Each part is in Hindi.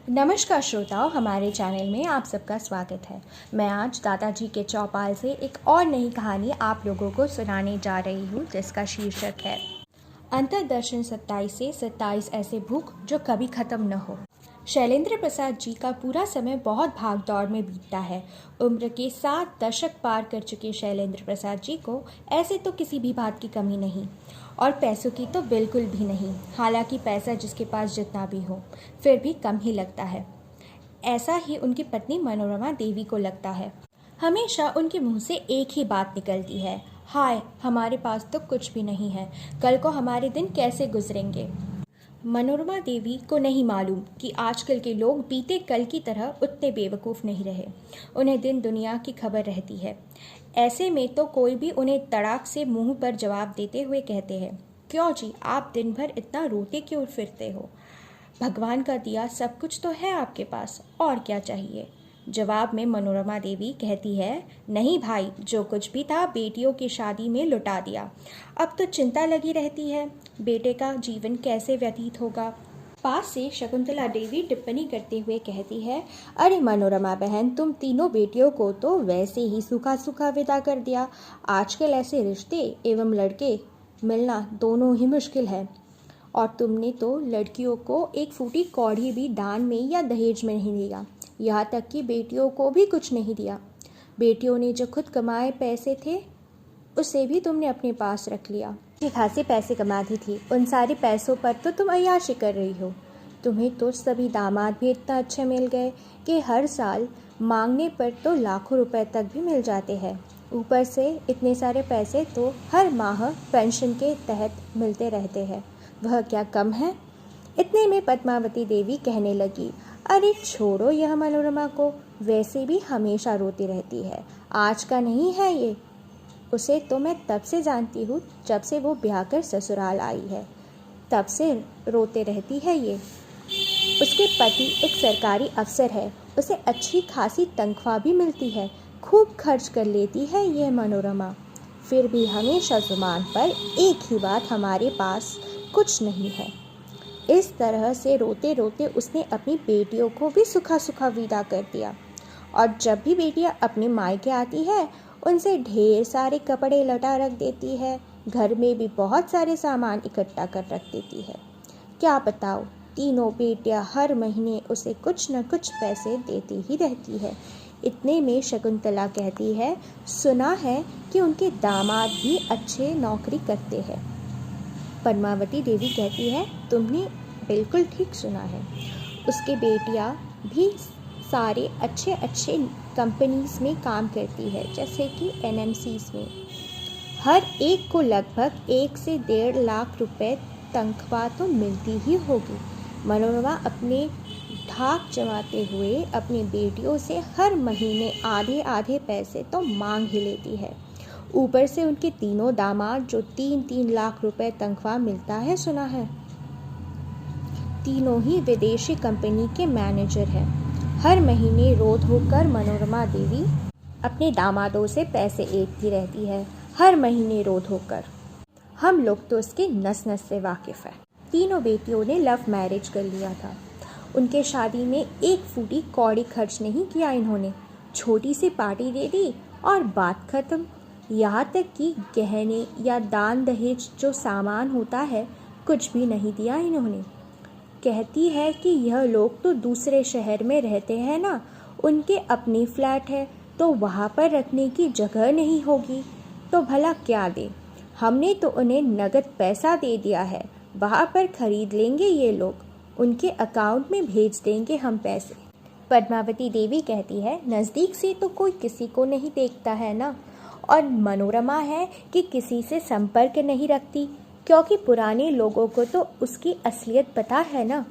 नमस्कार श्रोताओं, हमारे चैनल में आप सबका स्वागत है। मैं आज दादाजी के चौपाल से एक और नई कहानी आप लोगों को सुनाने जा रही हूँ, जिसका शीर्षक है अंतर्दर्शन 27 से 27 ऐसे भूख जो कभी खत्म न हो। शैलेंद्र प्रसाद जी का पूरा समय बहुत भाग दौड़ में बीतता है। उम्र के 7 दशक पार कर चुके शैलेंद्र प्रसाद जी को ऐसे तो किसी भी बात की कमी नहीं, और पैसों की तो बिल्कुल भी नहीं। हालांकि पैसा जिसके पास जितना भी हो, फिर भी कम ही लगता है। ऐसा ही उनकी पत्नी मनोरमा देवी को लगता है। हमेशा उनके मुंह से एक ही बात निकलती है, हाय हमारे पास तो कुछ भी नहीं है, कल को हमारे दिन कैसे गुजरेंगे। मनोरमा देवी को नहीं मालूम कि आजकल के लोग बीते कल की तरह उतने बेवकूफ़ नहीं रहे। उन्हें दिन दुनिया की खबर रहती है। ऐसे में तो कोई भी उन्हें तड़ाक से मुंह पर जवाब देते हुए कहते हैं, क्यों जी आप दिन भर इतना रोते क्यों फिरते हो? भगवान का दिया सब कुछ तो है आपके पास, और क्या चाहिए? जवाब में मनोरमा देवी कहती है, नहीं भाई, जो कुछ भी था बेटियों की शादी में लुटा दिया। अब तो चिंता लगी रहती है, बेटे का जीवन कैसे व्यतीत होगा। पास से शकुंतला देवी टिप्पणी करते हुए कहती है, अरे मनोरमा बहन, तुम तीनों बेटियों को तो वैसे ही सूखा सूखा विदा कर दिया। आजकल ऐसे रिश्ते एवं लड़के मिलना दोनों ही मुश्किल है। और तुमने तो लड़कियों को एक फूटी कौड़ी भी दान में या दहेज में नहीं दिया, यहाँ तक कि बेटियों को भी कुछ नहीं दिया। बेटियों ने जो खुद कमाए पैसे थे उसे भी तुमने अपने पास रख लिया। अच्छी खासी पैसे कमाती थी, उन सारे पैसों पर तो तुम अय्याशी कर रही हो। तुम्हें तो सभी दामाद भी इतना अच्छे मिल गए कि हर साल मांगने पर तो लाखों रुपए तक भी मिल जाते हैं। ऊपर से इतने सारे पैसे तो हर माह पेंशन के तहत मिलते रहते हैं, वह क्या कम है? इतने में पद्मावती देवी कहने लगी, अरे छोड़ो यह मनोरमा को, वैसे भी हमेशा रोती रहती है, आज का नहीं है ये। उसे तो मैं तब से जानती हूँ जब से वो ब्याह कर ससुराल आई है, तब से रोते रहती है ये। उसके पति एक सरकारी अफसर है, उसे अच्छी खासी तनख्वाह भी मिलती है, खूब खर्च कर लेती है यह मनोरमा। फिर भी हमेशा जुबान पर एक ही बात, हमारे पास कुछ नहीं है। इस तरह से रोते रोते उसने अपनी बेटियों को भी सूखा सूखा विदा कर दिया। और जब भी बेटियां अपने मायके आती है, उनसे ढेर सारे कपड़े लटा रख देती है, घर में भी बहुत सारे सामान इकट्ठा कर रख देती है। क्या बताओ, तीनों बेटियां हर महीने उसे कुछ न कुछ पैसे देती ही रहती है। इतने में शकुंतला कहती है, सुना है कि उनके दामाद भी अच्छे नौकरी करते हैं। पद्मावती देवी कहती है, तुमने बिल्कुल ठीक सुना है, उसके बेटियां भी सारे अच्छे अच्छे कंपनीज में काम करती है, जैसे कि एनएमसीज में। हर एक को लगभग 1 से 1.5 लाख रुपए तनख्वाह तो मिलती ही होगी। मनोरमा अपने धाक जमाते हुए अपनी बेटियों से हर महीने आधे आधे पैसे तो मांग ही लेती है। ऊपर से उनके तीनों दामाद जो 3-3 लाख रुपए तनख्वाह मिलता है, सुना है। तीनों ही विदेशी कंपनी के मैनेजर हैं। हर महीने रो धोकर मनोरमा देवी अपने दामादों से पैसे ऐंठती रहती है, हर महीने रो धोकर। हम लोग तो इसके नस नस से वाकिफ़ है। तीनों बेटियों ने लव मैरिज कर लिया था। उनके शादी में एक फूटी कौड़ी खर्च नहीं किया इन्होंने, छोटी सी पार्टी दे दी और बात खत्म। यहाँ तक कि गहने या दान दहेज जो सामान होता है, कुछ भी नहीं दिया इन्होंने। कहती है कि यह लोग तो दूसरे शहर में रहते हैं ना, उनके अपने फ्लैट है, तो वहाँ पर रखने की जगह नहीं होगी, तो भला क्या दे। हमने तो उन्हें नगद पैसा दे दिया है, वहाँ पर खरीद लेंगे ये लोग, उनके अकाउंट में भेज देंगे हम पैसे। पद्मावती देवी कहती है, नज़दीक से तो कोई किसी को नहीं देखता है ना, और मनोरमा है कि किसी से संपर्क नहीं रखती, क्योंकि पुराने लोगों को तो उसकी असलियत पता है ना।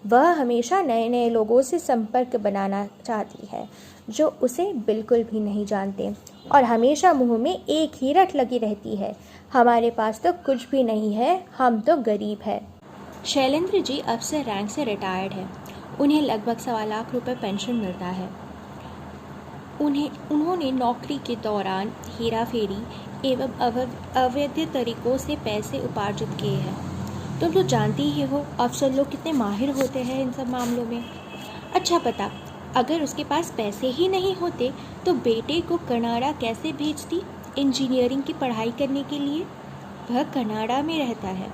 वह हमेशा नए नए लोगों से संपर्क बनाना चाहती है जो उसे बिल्कुल भी नहीं जानते, और हमेशा मुंह में एक ही रट लगी रहती है, हमारे पास तो कुछ भी नहीं है, हम तो गरीब है। शैलेंद्र जी अफसर रैंक से रिटायर्ड है, उन्हें लगभग 1.25 लाख रुपए पेंशन मिलता है। उन्होंने नौकरी के दौरान हेरा फेरी एवं अवैध तरीकों से पैसे उपार्जित किए हैं। तुम तो जानती ही हो अफसर लोग कितने माहिर होते हैं इन सब मामलों में। अच्छा पता, अगर उसके पास पैसे ही नहीं होते तो बेटे को कनाडा कैसे भेजती इंजीनियरिंग की पढ़ाई करने के लिए? वह कनाडा में रहता है।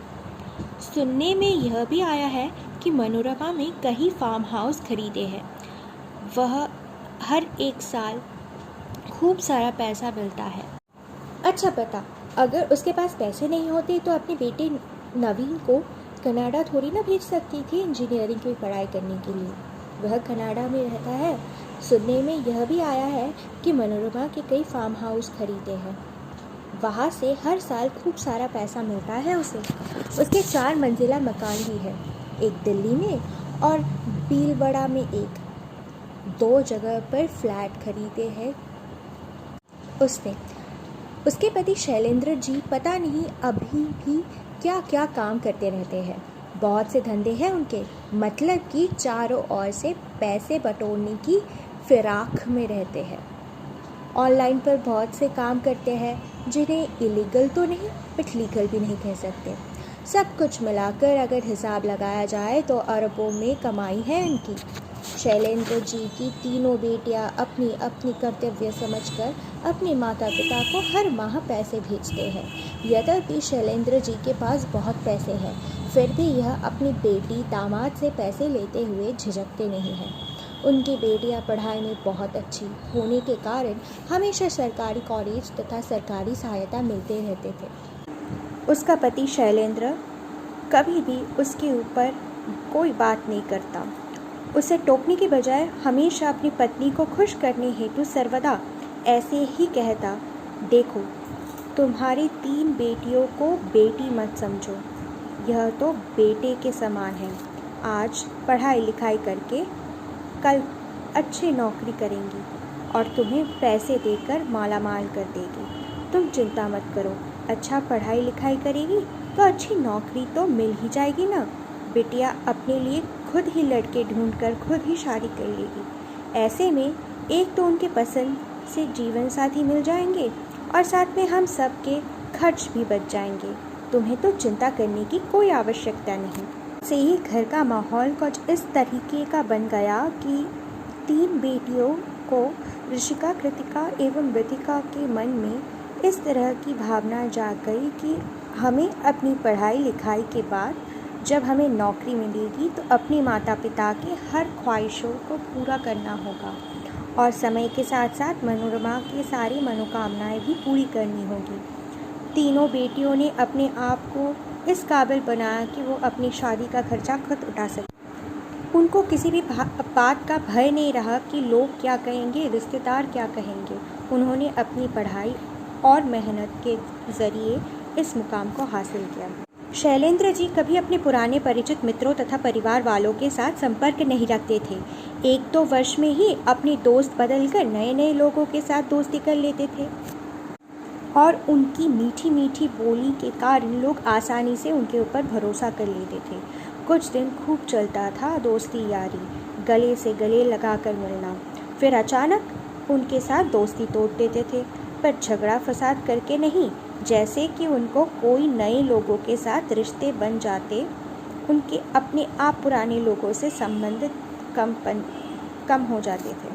सुनने में यह भी आया है कि मनोरमा में कई फार्म हाउस खरीदे हैं। वह हर एक साल खूब सारा पैसा मिलता है। अच्छा पता, अगर उसके पास पैसे नहीं होते तो अपने बेटे नवीन को कनाडा थोड़ी ना भेज सकती थी इंजीनियरिंग की पढ़ाई करने के लिए। वह कनाडा में रहता है। सुनने में यह भी आया है कि मनोरमा के कई फार्म हाउस खरीदे हैं। वहाँ से हर साल खूब सारा पैसा मिलता है उसे। उसके 4 मंजिला मकान भी है, एक दिल्ली में और भीलवाड़ा में एक। 2 जगह पर फ्लैट खरीदे हैं उसने। उसके पति शैलेंद्र जी पता नहीं अभी भी क्या क्या काम करते रहते हैं। बहुत से धंधे हैं उनके, मतलब कि चारों ओर से पैसे बटोरने की फिराक में रहते हैं। ऑनलाइन पर बहुत से काम करते हैं जिन्हें इलीगल तो नहीं बट लीगल भी नहीं कह सकते। सब कुछ मिलाकर अगर हिसाब लगाया जाए तो अरबों में कमाई है इनकी। शैलेंद्र जी की तीनों बेटियां अपनी अपनी कर्तव्य समझकर अपने माता पिता को हर माह पैसे भेजते हैं। यद्यपि शैलेंद्र जी के पास बहुत पैसे हैं, फिर भी यह अपनी बेटी दामाद से पैसे लेते हुए झिझकते नहीं हैं। उनकी बेटियां पढ़ाई में बहुत अच्छी होने के कारण हमेशा सरकारी कॉलेज तथा सरकारी सहायता मिलते रहते थे। उसका पति शैलेंद्र कभी भी उसके ऊपर कोई बात नहीं करता। उसे टोकने की बजाय हमेशा अपनी पत्नी को खुश करने हेतु सर्वदा ऐसे ही कहता, देखो तुम्हारी 3 बेटियों को बेटी मत समझो, यह तो बेटे के समान है। आज पढ़ाई लिखाई करके कल अच्छी नौकरी करेंगी और तुम्हें पैसे देकर माला माल कर देगी। तुम चिंता मत करो, अच्छा पढ़ाई लिखाई करेगी तो अच्छी नौकरी तो मिल ही जाएगी ना। बिटिया अपने लिए खुद ही लड़के ढूंढकर खुद ही शादी कर लेगी। ऐसे में एक तो उनके पसंद से जीवन साथी मिल जाएंगे और साथ में हम सब के खर्च भी बच जाएंगे। तुम्हें तो चिंता करने की कोई आवश्यकता नहीं। से ही घर का माहौल कुछ इस तरीके का बन गया कि 3 बेटियों को ऋषिका, कृतिका एवं वृतिका के मन में इस तरह की भावना जाग गई कि हमें अपनी पढ़ाई लिखाई के बाद जब हमें नौकरी मिलेगी तो अपने माता पिता के हर ख्वाहिशों को पूरा करना होगा और समय के साथ साथ मनोरमा की सारी मनोकामनाएं भी पूरी करनी होगी। तीनों बेटियों ने अपने आप को इस काबिल बनाया कि वो अपनी शादी का खर्चा खुद उठा सके। उनको किसी भी बात का भय नहीं रहा कि लोग क्या कहेंगे, रिश्तेदार क्या कहेंगे। उन्होंने अपनी पढ़ाई और मेहनत के ज़रिए इस मुकाम को हासिल किया। शैलेंद्र जी कभी अपने पुराने परिचित मित्रों तथा परिवार वालों के साथ संपर्क नहीं रखते थे। 1-2 वर्ष में ही अपने दोस्त बदलकर नए नए लोगों के साथ दोस्ती कर लेते थे और उनकी मीठी मीठी बोली के कारण लोग आसानी से उनके ऊपर भरोसा कर लेते थे। कुछ दिन खूब चलता था दोस्ती यारी, गले से गले लगाकर मिलना। फिर अचानक उनके साथ दोस्ती तोड़ देते थे, पर झगड़ा फसाद करके नहीं, जैसे कि उनको कोई नए लोगों के साथ रिश्ते बन जाते। उनके अपने आप पुराने लोगों से संबंध कम हो जाते थे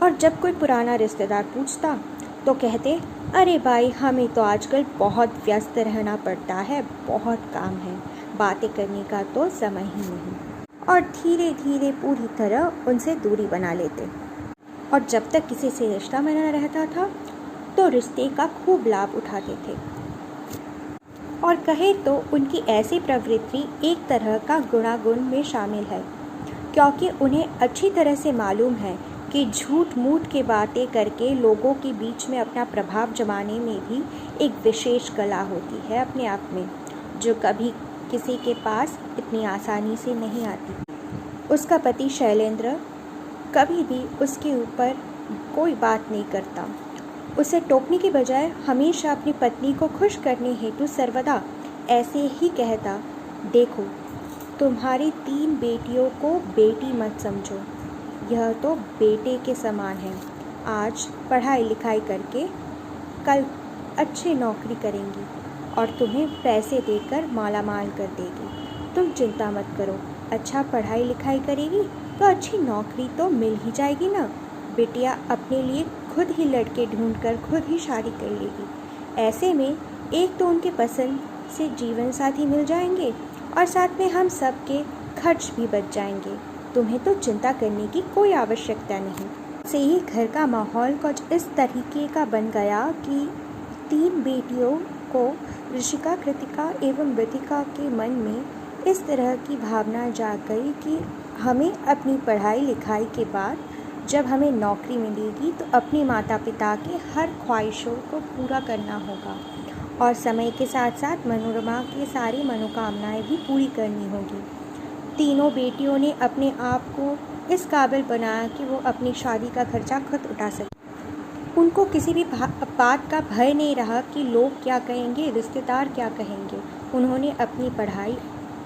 और जब कोई पुराना रिश्तेदार पूछता तो कहते, अरे भाई हमें तो आजकल बहुत व्यस्त रहना पड़ता है, बहुत काम है, बातें करने का तो समय ही नहीं। और धीरे धीरे पूरी तरह उनसे दूरी बना लेते और जब तक किसी से रिश्ता बना रहता था तो रिश्ते का खूब लाभ उठाते थे। और कहे तो उनकी ऐसी प्रवृत्ति एक तरह का गुणागुण में शामिल है, क्योंकि उन्हें अच्छी तरह से मालूम है कि झूठ मूठ के बातें करके लोगों के बीच में अपना प्रभाव जमाने में भी एक विशेष कला होती है अपने आप में, जो कभी किसी के पास इतनी आसानी से नहीं आती। उसका पति शैलेंद्र कभी भी उसके ऊपर कोई बात नहीं करता। उसे टोकने की बजाय हमेशा अपनी पत्नी को खुश करने हेतु सर्वदा ऐसे ही कहता, देखो तुम्हारी 3 बेटियों को बेटी मत समझो, यह तो बेटे के समान है। आज पढ़ाई लिखाई करके कल अच्छी नौकरी करेंगी और तुम्हें पैसे देकर माला माल कर देगी। तुम चिंता मत करो, अच्छा पढ़ाई लिखाई करेगी तो अच्छी नौकरी तो मिल ही जाएगी ना। बिटिया अपने लिए खुद ही लड़के ढूंढकर खुद ही शादी कर लेगी। ऐसे में एक तो उनके पसंद से जीवन साथी मिल जाएंगे और साथ में हम सब के खर्च भी बच जाएंगे। तुम्हें तो चिंता करने की कोई आवश्यकता नहीं। से ही घर का माहौल कुछ इस तरीके का बन गया कि 3 बेटियों को ऋषिका, कृतिका एवं विथिका के मन में इस तरह की भावना जाग गई कि हमें अपनी पढ़ाई लिखाई के बाद जब हमें नौकरी मिलेगी तो अपने माता पिता के हर ख्वाहिशों को पूरा करना होगा और समय के साथ साथ मनोरमा की सारी मनोकामनाएं भी पूरी करनी होगी। तीनों बेटियों ने अपने आप को इस काबिल बनाया कि वो अपनी शादी का खर्चा खुद उठा सके। उनको किसी भी बात का भय नहीं रहा कि लोग क्या कहेंगे, रिश्तेदार क्या कहेंगे। उन्होंने अपनी पढ़ाई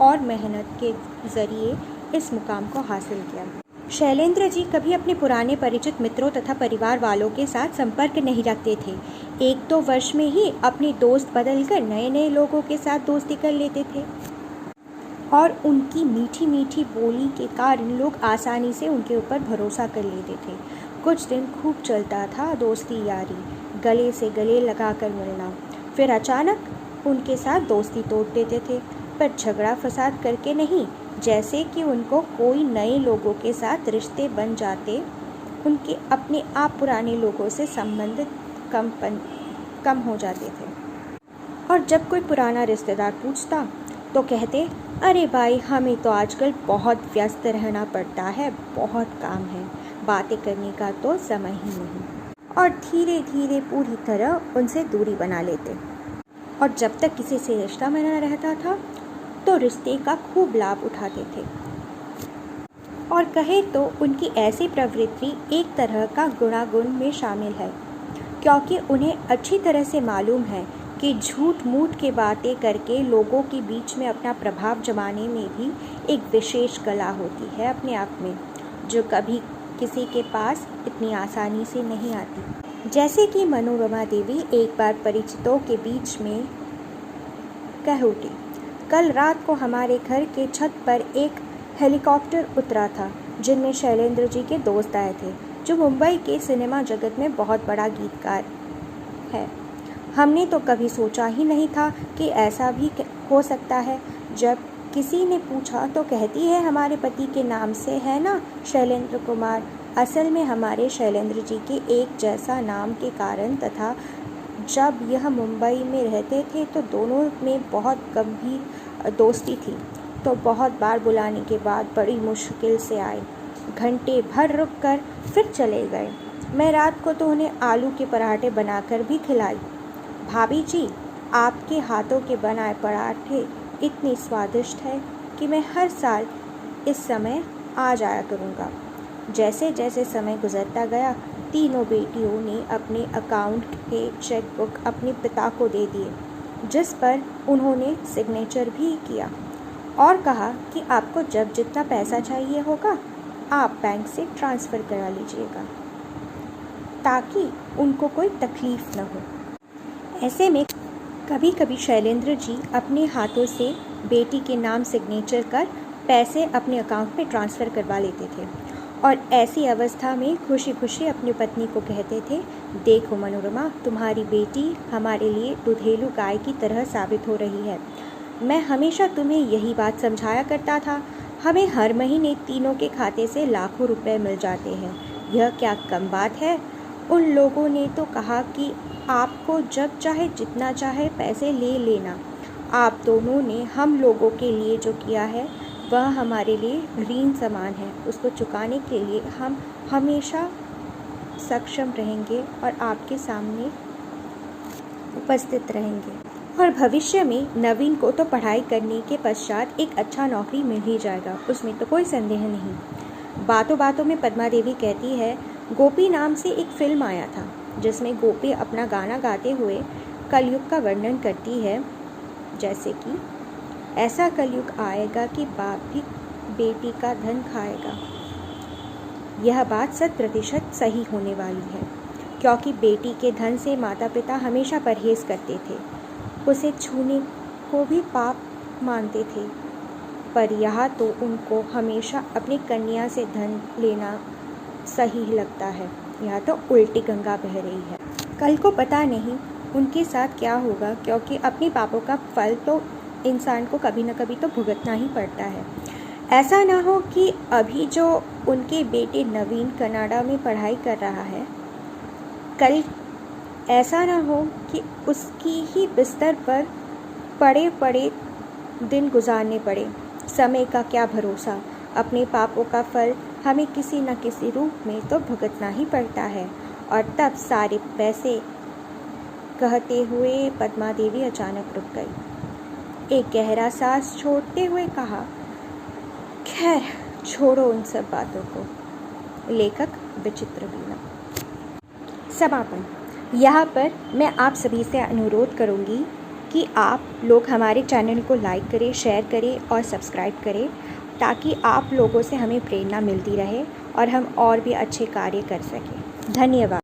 और मेहनत के ज़रिए इस मुकाम को हासिल किया। शैलेंद्र जी कभी अपने पुराने परिचित मित्रों तथा परिवार वालों के साथ संपर्क नहीं रखते थे। 1-2 वर्ष में ही अपने दोस्त बदलकर नए नए लोगों के साथ दोस्ती कर लेते थे और उनकी मीठी मीठी बोली के कारण लोग आसानी से उनके ऊपर भरोसा कर लेते थे। कुछ दिन खूब चलता था दोस्ती यारी, गले से गले लगाकर मिलना। फिर अचानक उनके साथ दोस्ती तोड़ देते थे, पर झगड़ा फसाद करके नहीं, जैसे कि उनको कोई नए लोगों के साथ रिश्ते बन जाते। उनके अपने आप पुराने लोगों से संबंध कम हो जाते थे और जब कोई पुराना रिश्तेदार पूछता तो कहते, अरे भाई हमें तो आजकल बहुत व्यस्त रहना पड़ता है, बहुत काम है, बातें करने का तो समय ही नहीं। और धीरे धीरे पूरी तरह उनसे दूरी बना लेते और जब तक किसी से रिश्ता बना रहता था तो रिश्ते का खूब लाभ उठाते थे। और कहे तो उनकी ऐसी प्रवृत्ति एक तरह का गुणागुण में शामिल है, क्योंकि उन्हें अच्छी तरह से मालूम है कि झूठ मूठ के बातें करके लोगों के बीच में अपना प्रभाव जमाने में भी एक विशेष कला होती है अपने आप में, जो कभी किसी के पास इतनी आसानी से नहीं आती। जैसे कि मनोरमा देवी एक बार परिचितों के बीच में कह उठी, कल रात को हमारे घर के छत पर एक हेलीकॉप्टर उतरा था जिनमें शैलेंद्र जी के दोस्त आए थे, जो मुंबई के सिनेमा जगत में बहुत बड़ा गीतकार है। हमने तो कभी सोचा ही नहीं था कि ऐसा भी हो सकता है। जब किसी ने पूछा तो कहती है, हमारे पति के नाम से है ना शैलेंद्र कुमार। असल में हमारे शैलेंद्र जी के एक जैसा नाम के कारण तथा जब यह मुंबई में रहते थे तो दोनों में बहुत गंभीर दोस्ती थी, तो बहुत बार बुलाने के बाद बड़ी मुश्किल से आए, घंटे भर रुक कर फिर चले गए। मैं रात को तो उन्हें आलू के पराठे बनाकर भी खिलाई। भाभी जी, आपके हाथों के बनाए पराठे इतने स्वादिष्ट है कि मैं हर साल इस समय आ जाया करूँगा। जैसे जैसे समय गुजरता गया, तीनों बेटियों ने अपने अकाउंट के चेकबुक अपने पिता को दे दिए, जिस पर उन्होंने सिग्नेचर भी किया और कहा कि आपको जब जितना पैसा चाहिए होगा आप बैंक से ट्रांसफ़र करा लीजिएगा, ताकि उनको कोई तकलीफ़ न हो। ऐसे में कभी कभी शैलेंद्र जी अपने हाथों से बेटी के नाम सिग्नेचर कर पैसे अपने अकाउंट में ट्रांसफ़र करवा लेते थे और ऐसी अवस्था में खुशी खुशी अपनी पत्नी को कहते थे, देखो मनोरमा, तुम्हारी बेटी हमारे लिए दुधेलू गाय की तरह साबित हो रही है। मैं हमेशा तुम्हें यही बात समझाया करता था। हमें हर महीने तीनों के खाते से लाखों रुपए मिल जाते हैं, यह क्या कम बात है। उन लोगों ने तो कहा कि आपको जब चाहे जितना चाहे पैसे ले लेना। आप दोनों ने हम लोगों के लिए जो किया है वह हमारे लिए ऋण समान है, उसको चुकाने के लिए हम हमेशा सक्षम रहेंगे और आपके सामने उपस्थित रहेंगे। और भविष्य में नवीन को तो पढ़ाई करने के पश्चात एक अच्छा नौकरी मिल ही जाएगा, उसमें तो कोई संदेह नहीं। बातों बातों में पद्मा देवी कहती है, गोपी नाम से एक फिल्म आया था जिसमें गोपी अपना गाना गाते हुए कलयुग का वर्णन करती है, जैसे कि ऐसा कलयुग आएगा कि बाप भी बेटी का धन खाएगा। यह बात 100% सही होने वाली है, क्योंकि बेटी के धन से माता पिता हमेशा परहेज़ करते थे, उसे छूने को भी पाप मानते थे। पर यह तो उनको हमेशा अपनी कन्या से धन लेना सही लगता है। यह तो उल्टी गंगा बह रही है। कल को पता नहीं उनके साथ क्या होगा, क्योंकि अपने पापों का फल तो इंसान को कभी न कभी तो भुगतना ही पड़ता है। ऐसा ना हो कि अभी जो उनके बेटे नवीन कनाडा में पढ़ाई कर रहा है, कल ऐसा ना हो कि उसकी ही बिस्तर पर पड़े पड़े दिन गुजारने पड़े। समय का क्या भरोसा, अपने पापों का फल हमें किसी न किसी रूप में तो भुगतना ही पड़ता है। और तब सारे पैसे कहते हुए पद्मा देवी अचानक रुक गई। एक गहरा सांस छोड़ते हुए कहा, खैर छोड़ो उन सब बातों को। लेखक विचित्र वीणा। समापन। यहाँ पर मैं आप सभी से अनुरोध करूँगी कि आप लोग हमारे चैनल को लाइक करें, शेयर करें और सब्सक्राइब करें, ताकि आप लोगों से हमें प्रेरणा मिलती रहे और हम और भी अच्छे कार्य कर सकें। धन्यवाद।